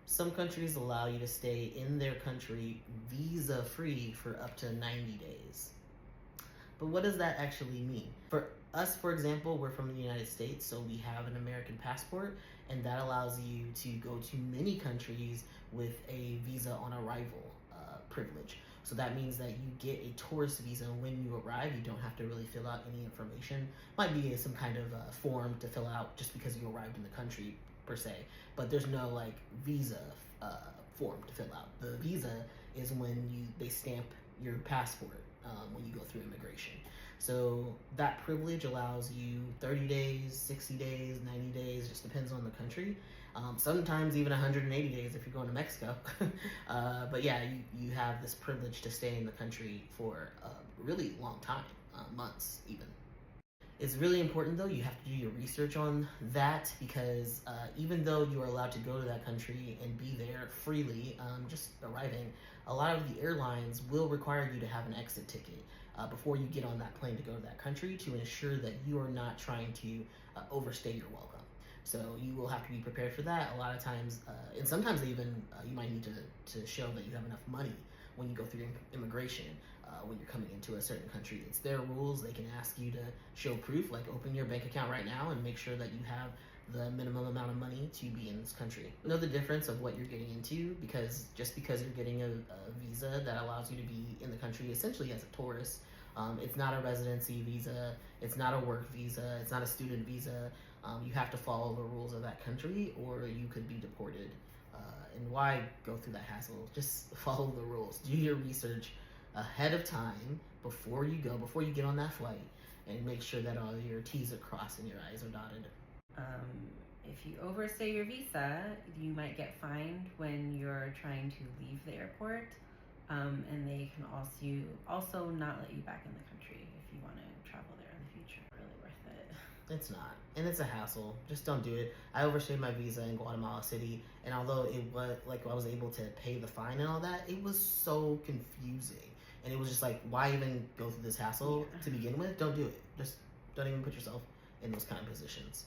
Some countries allow you to stay in their country visa-free for up to 90 days. But what does that actually mean? For us, for example, we're from the United States, so we have an American passport, and that allows you to go to many countries with a visa on arrival privilege. So that means that you get a tourist visa when you arrive. You don't have to really fill out any information. Might be some kind of form to fill out just because you arrived in the country per se, but there's no like visa form to fill out. The visa is when they stamp your passport when you go through immigration. So that privilege allows you 30 days, 60 days, 90 days, just depends on the country. Sometimes even 180 days if you're going to Mexico. But yeah, you have this privilege to stay in the country for a really long time, months even. It's really important though, you have to do your research on that because even though you are allowed to go to that country and be there freely, just arriving, a lot of the airlines will require you to have an exit ticket before you get on that plane to go to that country to ensure that you are not trying to overstay your welcome. So you will have to be prepared for that. A lot of times, and sometimes even you might need to show that you have enough money when you go through immigration. When you're coming into a certain country, it's their rules. They can ask you to show proof, like open your bank account right now and make sure that you have the minimum amount of money to be in this country. Know the difference of what you're getting into, because just because you're getting a visa that allows you to be in the country essentially as a tourist, it's not a residency visa, it's not a work visa, it's not a student visa. You have to follow the rules of that country or you could be deported. And why go through that hassle? Just follow the rules. Do your research ahead of time before you go, before you get on that flight, and make sure that all your T's are crossed and your I's are dotted. If you overstay your visa, you might get fined when you're trying to leave the airport, and they can also not let you back in the country if you want to travel there in the future. Really worth it. It's not, and it's a hassle. Just don't do it. I overstayed my visa in Guatemala City, and although it was like I was able to pay the fine and all that, it was so confusing. And it was just like, why even go through this hassle to begin with? Don't do it. Just don't even put yourself in those kind of positions.